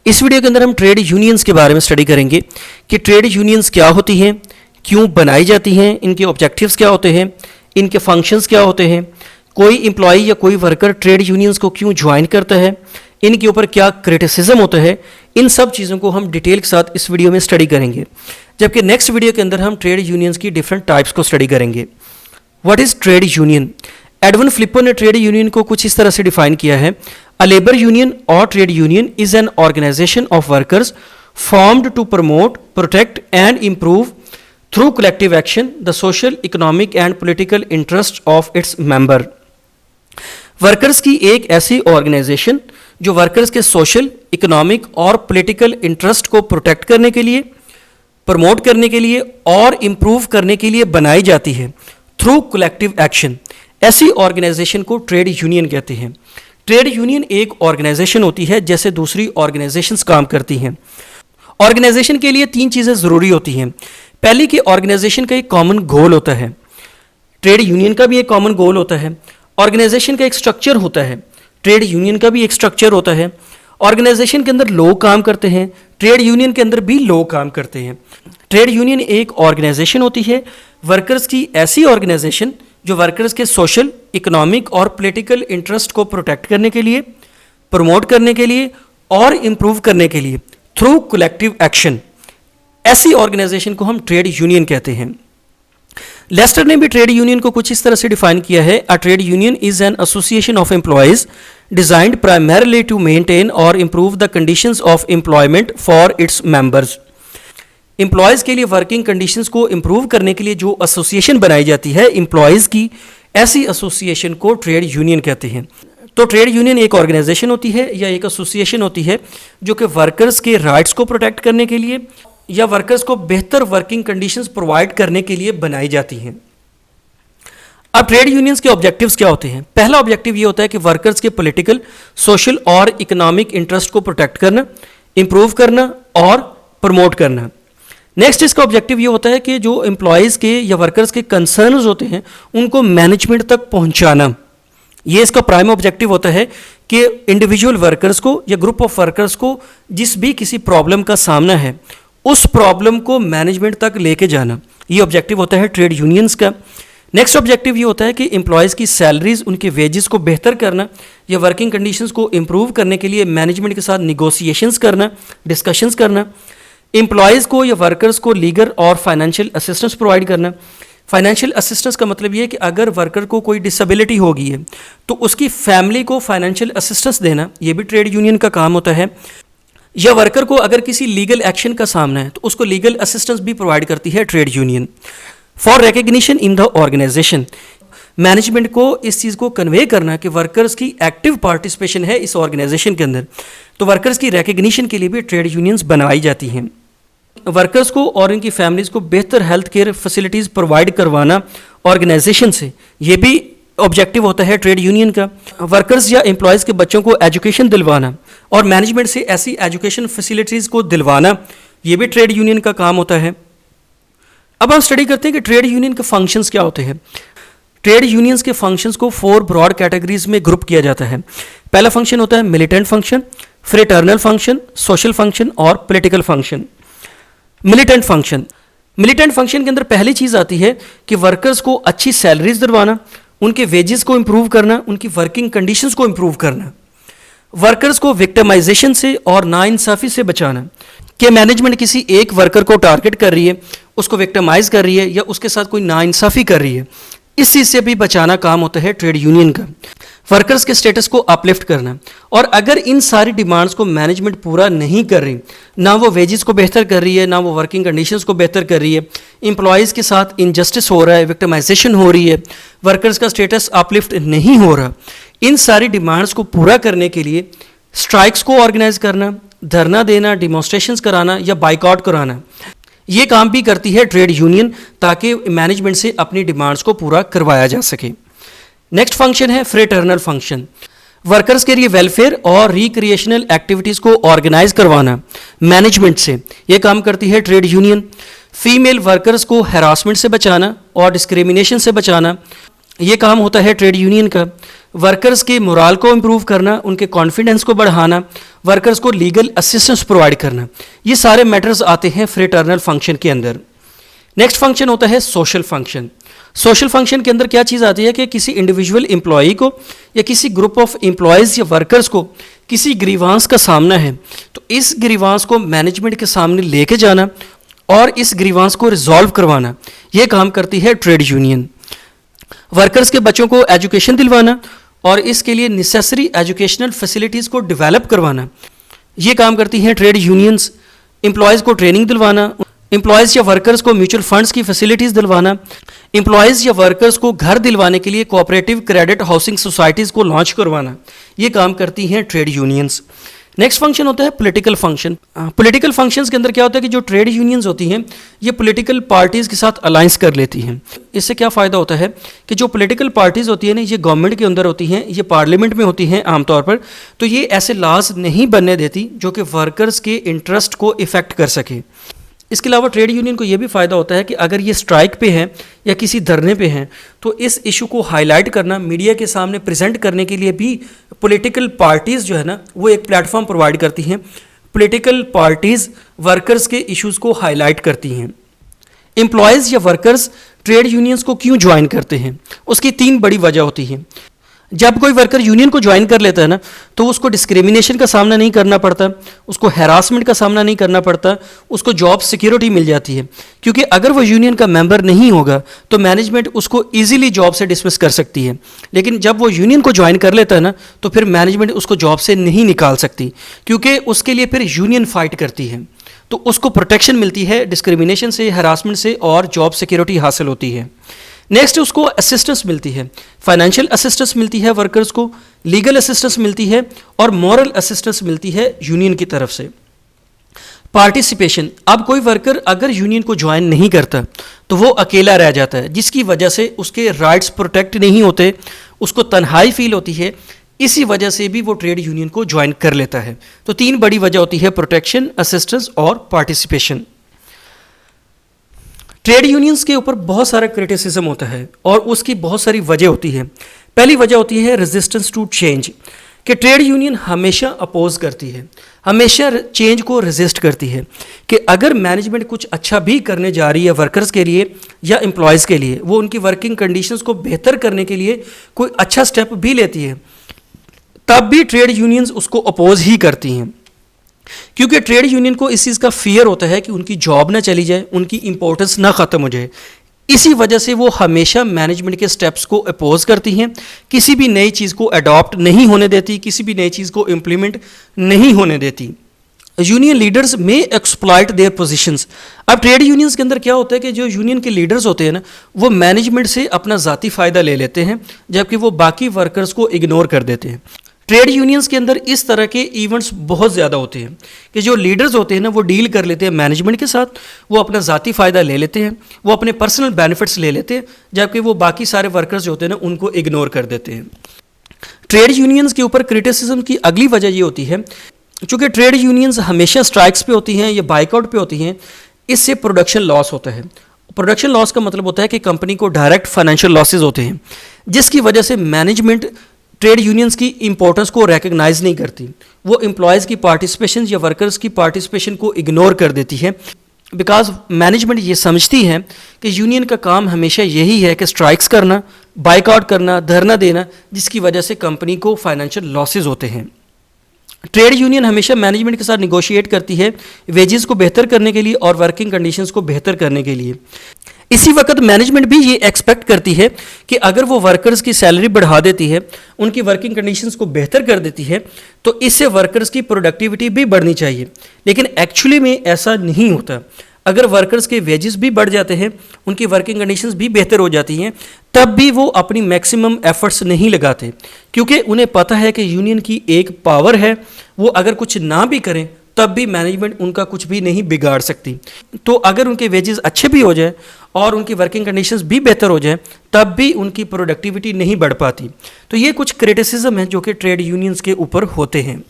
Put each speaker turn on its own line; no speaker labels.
इस वीडियो के अंदर हम ट्रेड यूनियंस के बारे में स्टडी करेंगे कि ट्रेड यूनियंस क्या होती हैं, क्यों बनाई जाती हैं, इनके ऑब्जेक्टिव्स क्या होते हैं, इनके फंक्शंस क्या होते हैं, कोई एम्प्लॉई या कोई वर्कर ट्रेड यूनियंस को क्यों ज्वाइन करता है, इनके ऊपर क्या क्रिटिसिज्म होता है। इन सब चीज़ों को हम डिटेल के साथ इस वीडियो में स्टडी करेंगे। जबकि नेक्स्ट वीडियो के अंदर हम ट्रेड यूनियंस की डिफरेंट टाइप्स को स्टडी करेंगे। What is trade union? Edwin Flippo ने ट्रेड यूनियन को कुछ इस तरह से डिफाइन किया है। अ लेबर यूनियन और trade union is an organisation of workers formed to promote, protect and improve through collective action the social, economic and political interests of its member. Workers की एक ऐसी ऑर्गेनाइजेशन जो workers के social, economic और political interest को protect करने के लिए, प्रमोट करने के लिए और इम्प्रूव करने के लिए बनाई जाती है थ्रू कलेक्टिव एक्शन। ऐसी ऑर्गेनाइजेशन को ट्रेड यूनियन कहते हैं। ट्रेड यूनियन एक ऑर्गेनाइजेशन होती है जैसे दूसरी ऑर्गेनाइजेशंस काम करती हैं। ऑर्गेनाइजेशन के लिए तीन चीज़ें ज़रूरी होती हैं। पहली कि ऑर्गेनाइजेशन का एक कॉमन गोल होता है। ट्रेड यूनियन का भी एक कॉमन गोल होता है। ऑर्गेनाइजेशन का एक स्ट्रक्चर होता है। ट्रेड यूनियन का भी एक स्ट्रक्चर होता है। ऑर्गेनाइजेशन के अंदर लोग काम करते हैं, ट्रेड यूनियन के अंदर भी लोग काम करते हैं। ट्रेड यूनियन एक ऑर्गेनाइजेशन होती है, वर्कर्स की ऐसी ऑर्गेनाइजेशन जो वर्कर्स के सोशल, इकोनॉमिक और पॉलिटिकल इंटरेस्ट को प्रोटेक्ट करने के लिए, प्रमोट करने के लिए और इम्प्रूव करने के लिए थ्रू कलेक्टिव एक्शन, ऐसी ऑर्गेनाइजेशन को हम ट्रेड यूनियन कहते हैं। लेस्टर ने भी ट्रेड यूनियन को कुछ इस तरह से डिफाइन किया है। A trade union is an association of employees designed primarily to maintain और improve the conditions of employment for its members. Employees के लिए वर्किंग कंडीशंस को इम्प्रूव करने के लिए जो एसोसिएशन बनाई जाती है एम्प्लॉयज़ की, ऐसी एसोसिएशन को ट्रेड यूनियन कहते हैं। तो ट्रेड यूनियन एक ऑर्गेनाइजेशन होती है या एक एसोसिएशन होती है जो कि वर्कर्स के राइट्स को प्रोटेक्ट करने के लिए या वर्कर्स को बेहतर वर्किंग कंडीशंस प्रोवाइड करने के लिए बनाई जाती हैं। अब ट्रेड यूनियंस के ऑब्जेक्टिव्स क्या होते हैं? पहला ऑब्जेक्टिव ये होता है कि वर्कर्स के पॉलिटिकल, सोशल और इकोनॉमिक इंटरेस्ट को प्रोटेक्ट करना, इंप्रूव करना और प्रमोट करना। नेक्स्ट इसका ऑब्जेक्टिव ये होता है कि जो एम्प्लॉयज़ के या वर्कर्स के कंसर्न्स होते हैं उनको मैनेजमेंट तक पहुंचाना। ये इसका प्राइम ऑब्जेक्टिव होता है कि इंडिविजुअल वर्कर्स को या ग्रुप ऑफ वर्कर्स को जिस भी किसी प्रॉब्लम का सामना है उस प्रॉब्लम को मैनेजमेंट तक लेके जाना। ये ऑब्जेक्टिव होता है ट्रेड यूनियंस का। नेक्स्ट ऑब्जेक्टिव ये होता है कि एम्प्लॉयज़ की सैलरीज, उनके वेजेस को बेहतर करना या वर्किंग कंडीशंस को इम्प्रूव करने के लिए मैनेजमेंट के साथ निगोशिएशंस करना, डिस्कशंस करना। एम्प्लॉयज़ को या वर्कर्स को लीगल और फाइनेंशियल असिस्टेंस प्रोवाइड करना। फाइनेंशियल असिस्टेंस का मतलब ये है कि अगर वर्कर को कोई डिसेबिलिटी हो गई है तो उसकी फैमिली को फाइनेंशियल असिस्टेंस देना, ये भी ट्रेड यूनियन का काम होता है। या वर्कर को अगर किसी लीगल एक्शन का सामना है तो उसको लीगल असिस्टेंस भी प्रोवाइड करती है trade union. For recognition in the organisation, management को इस चीज़ को कन्वे करना कि वर्कर्स की एक्टिव पार्टिसिपेशन है इस ऑर्गेनाइजेशन के अंदर, तो वर्कर्स की रिकग्निशन के लिए भी ट्रेड यूनियंस बनवाई जाती हैं। वर्कर्स को और इनकी फैमिलीज़ को बेहतर हेल्थ केयर फैसिलिटीज़ प्रोवाइड करवाना ऑर्गेनाइजेशन से, ये भी ऑब्जेक्टिव होता है ट्रेड यूनियन का। वर्कर्स या एम्प्लॉयज़ के बच्चों को एजुकेशन दिलवाना और मैनेजमेंट से ऐसी एजुकेशन फैसिलिटीज़ को दिलवाना, ये भी ट्रेड यूनियन का काम होता है। अब हम स्टडी करते हैं कि ट्रेड यूनियन के फंक्शंस क्या होते हैं। ट्रेड यूनियंस के फंक्शंस को 4 ब्रॉड कैटेगरीज में ग्रुप किया जाता है। पहला फंक्शन होता है militant function, fraternal function, social function और political function. Militant function, militant function के अंदर पहली चीज़ आती है कि वर्कर्स को अच्छी सैलरीज दिलवाना, उनके वेजेस को इम्प्रूव करना, उनकी वर्किंग कंडीशंस को इम्प्रूव करना, वर्कर्स को विक्टिमाइजेशन से और नाइंसाफ़ी से बचाना कि मैनेजमेंट किसी एक वर्कर को टारगेट कर रही है, उसको विक्टिमाइज कर रही है या उसके साथ कोई नाइंसाफ़ी कर रही है, इस चीज़ से भी बचाना काम होता है ट्रेड यूनियन का। वर्कर्स के स्टेटस को अपलिफ्ट करना, और अगर इन सारी डिमांड्स को मैनेजमेंट पूरा नहीं कर रही, ना वो वेजेस को बेहतर कर रही है, ना वो वर्किंग कंडीशंस को बेहतर कर रही है, एम्प्लॉयज़ के साथ इनजस्टिस हो रहा है, विक्टिमाइजेशन हो रही है, वर्कर्स का स्टेटस अपलिफ्ट नहीं हो रहा, इन सारी डिमांड्स को पूरा करने के लिए स्ट्राइक्स को ऑर्गेनाइज करना, धरना देना, डिमॉन्स्ट्रेशंस कराना या बाइकआउट कराना, ये काम भी करती है ट्रेड यूनियन ताकि मैनेजमेंट से अपनी डिमांड्स को पूरा करवाया जा सके। नेक्स्ट फंक्शन है फ्रेटर्नल फंक्शन। वर्कर्स के लिए वेलफेयर और रिक्रिएशनल एक्टिविटीज़ को ऑर्गेनाइज करवाना मैनेजमेंट से, ये काम करती है ट्रेड यूनियन। फीमेल वर्कर्स को हैरासमेंट से बचाना और डिस्क्रिमिनेशन से बचाना, ये काम होता है ट्रेड यूनियन का। वर्कर्स के मोराल को इम्प्रूव करना, उनके कॉन्फिडेंस को बढ़ाना, वर्कर्स को लीगल असिस्टेंस प्रोवाइड करना, ये सारे मैटर्स आते हैं फ्रेटर्नल फंक्शन के अंदर। नेक्स्ट फंक्शन होता है सोशल फंक्शन। सोशल फंक्शन के अंदर क्या चीज़ आती है कि किसी इंडिविजुअल एम्प्लॉई को या किसी ग्रुप ऑफ एम्प्लॉयज़ या वर्कर्स को किसी ग्रीवांस का सामना है, तो इस ग्रीवांस को मैनेजमेंट के सामने लेके जाना और इस ग्रीवांस को रिजॉल्व करवाना, ये काम करती है ट्रेड यूनियन। वर्कर्स के बच्चों को एजुकेशन दिलवाना और इसके लिए नेसेसरी एजुकेशनल फैसिलिटीज़ को डेवलप करवाना, ये काम करती हैं ट्रेड यूनियंस। एम्प्लॉयज़ को ट्रेनिंग दिलवाना, एम्प्लॉयज़ या वर्कर्स को म्यूचुअल फंड्स की फैसिलिटीज़ दिलवाना, एम्प्लॉयज़ या वर्कर्स को घर दिलवाने के लिए कोऑपरेटिव क्रेडिट हाउसिंग सोसाइटीज़ को लॉन्च करवाना, ये काम करती हैं ट्रेड यूनियंस। नेक्स्ट फंक्शन होता है पॉलिटिकल फंक्शन। पॉलिटिकल फंक्शंस के अंदर क्या होता है कि जो ट्रेड यूनियंस होती हैं ये पॉलिटिकल पार्टीज़ के साथ अलायंस कर लेती हैं। इससे क्या फ़ायदा होता है कि जो पॉलिटिकल पार्टीज़ होती हैं ना, ये गवर्नमेंट के अंदर होती हैं, ये पार्लियामेंट में होती हैं आमतौर पर, तो ये ऐसे लॉज नहीं बनने देती जो कि वर्कर्स के इंटरेस्ट को इफ़ेक्ट कर सके। इसके अलावा ट्रेड यूनियन को ये भी फ़ायदा होता है कि अगर ये स्ट्राइक पे हैं या किसी धरने पे हैं तो इस इशू को हाईलाइट करना, मीडिया के सामने प्रेजेंट करने के लिए भी पॉलिटिकल पार्टीज़ जो है ना वो एक प्लेटफॉर्म प्रोवाइड करती हैं। पॉलिटिकल पार्टीज़ वर्कर्स के इश्यूज़ को हाईलाइट करती हैं। एम्प्लॉयज़ या वर्कर्स ट्रेड यूनियंस को क्यों ज्वाइन करते हैं, उसकी 3 बड़ी वजह होती हैं। जब कोई वर्कर यूनियन को ज्वाइन कर लेता है ना तो उसको डिस्क्रिमिनेशन का सामना नहीं करना पड़ता, उसको हैरासमेंट का सामना नहीं करना पड़ता, उसको जॉब सिक्योरिटी मिल जाती है। क्योंकि अगर वो यूनियन का मेंबर नहीं होगा तो मैनेजमेंट उसको इजीली जॉब से डिसमिस कर सकती है, लेकिन जब वो यूनियन को ज्वाइन कर लेता है ना तो फिर मैनेजमेंट उसको जॉब से नहीं निकाल सकती, क्योंकि उसके लिए फिर यूनियन फाइट करती है, तो उसको प्रोटेक्शन मिलती है डिस्क्रिमिनेशन से, हैरासमेंट से और जॉब सिक्योरिटी हासिल होती है। नेक्स्ट उसको असिस्टेंस मिलती है, फाइनेंशियल असिस्टेंस मिलती है वर्कर्स को, लीगल असिस्टेंस मिलती है और मॉरल असिस्टेंस मिलती है यूनियन की तरफ से। पार्टिसिपेशन, अब कोई वर्कर अगर यूनियन को ज्वाइन नहीं करता तो वो अकेला रह जाता है, जिसकी वजह से उसके राइट्स प्रोटेक्ट नहीं होते, उसको तन्हाई फील होती है, इसी वजह से भी वो ट्रेड यूनियन को ज्वाइन कर लेता है। तो 3 बड़ी वजह होती है, प्रोटेक्शन, असिस्टेंस और पार्टिसिपेशन। ट्रेड यूनियंस के ऊपर बहुत सारा क्रिटिसिज्म होता है और उसकी बहुत सारी वजह होती है। पहली वजह होती है रेजिस्टेंस टू चेंज, कि ट्रेड यूनियन हमेशा अपोज करती है, हमेशा चेंज को रेजिस्ट करती है, कि अगर मैनेजमेंट कुछ अच्छा भी करने जा रही है वर्कर्स के लिए या एम्प्लॉयज़ के लिए, वो उनकी वर्किंग कंडीशंस को बेहतर करने के लिए कोई अच्छा स्टेप भी लेती है, तब भी ट्रेड यूनियंस उसको अपोज ही करती हैं। क्योंकि ट्रेड यूनियन को इस चीज़ का फियर होता है कि उनकी जॉब ना चली जाए, उनकी इंपॉर्टेंस ना ख़त्म हो जाए, इसी वजह से वो हमेशा मैनेजमेंट के स्टेप्स को अपोज करती हैं, किसी भी नई चीज़ को अडॉप्ट नहीं होने देती, किसी भी नई चीज़ को इम्प्लीमेंट नहीं होने देती। यूनियन लीडर्स में एक्सप्लॉइट देयर पोजीशंस। अब ट्रेड यूनियंस के अंदर क्या होता है कि जो यूनियन के लीडर्स होते हैं ना वो मैनेजमेंट से अपना ज़ाती फ़ायदा ले लेते हैं, जबकि वो बाकी वर्कर्स को इग्नोर कर देते हैं। ट्रेड यूनियंस के अंदर इस तरह के इवेंट्स बहुत ज़्यादा होते हैं कि जो लीडर्स होते हैं ना वो डील कर लेते हैं मैनेजमेंट के साथ, वो अपना ज़ाती फ़ायदा ले लेते हैं, वो अपने पर्सनल बेनिफिट्स ले लेते हैं, जबकि वो बाकी सारे वर्कर्स जो होते हैं ना उनको इग्नोर कर देते हैं। ट्रेड यूनियंस के ऊपर क्रिटिसिज्म की अगली वजह ये होती है, चूँकि ट्रेड यूनियंस हमेशा स्ट्राइक्स पे होती हैं या बाइकआउट पे होती हैं, इससे प्रोडक्शन लॉस होता है। प्रोडक्शन लॉस का मतलब होता है कि कंपनी को डायरेक्ट फाइनेंशियल लॉसेज होते हैं, जिसकी वजह से मैनेजमेंट ट्रेड यूनियंस की इंपॉर्टेंस को रिकग्नाइज नहीं करती, वो एम्प्लॉयज़ की पार्टिसिपेशन या वर्कर्स की पार्टिसिपेशन को इग्नोर कर देती है, बिकॉज मैनेजमेंट ये समझती है कि यूनियन का काम हमेशा यही है कि स्ट्राइक्स करना, बाइकआउट करना, धरना देना, जिसकी वजह से कंपनी को फाइनेंशियल लॉसेज होते हैं। ट्रेड यूनियन हमेशा मैनेजमेंट के साथ निगोशिएट करती है वेजेस को बेहतर करने के लिए और वर्किंग कंडीशंस को बेहतर करने के लिए। इसी वक्त मैनेजमेंट भी ये एक्सपेक्ट करती है कि अगर वो वर्कर्स की सैलरी बढ़ा देती है, उनकी वर्किंग कंडीशंस को बेहतर कर देती है, तो इससे वर्कर्स की प्रोडक्टिविटी भी बढ़नी चाहिए, लेकिन एक्चुअली में ऐसा नहीं होता। अगर वर्कर्स के वेजेस भी बढ़ जाते हैं, उनकी वर्किंग कंडीशंस भी बेहतर हो जाती हैं, तब भी वो अपनी मैक्सिमम एफर्ट्स नहीं लगाते, क्योंकि उन्हें पता है कि यूनियन की एक पावर है, वो अगर कुछ ना भी करें तब भी मैनेजमेंट उनका कुछ भी नहीं बिगाड़ सकती। तो अगर उनके वेजेस अच्छे भी हो जाए और उनकी वर्किंग कंडीशंस भी बेहतर हो जाए, तब भी उनकी प्रोडक्टिविटी नहीं बढ़ पाती। तो ये कुछ क्रिटिसिज्म है जो कि ट्रेड यूनियंस के ऊपर होते हैं।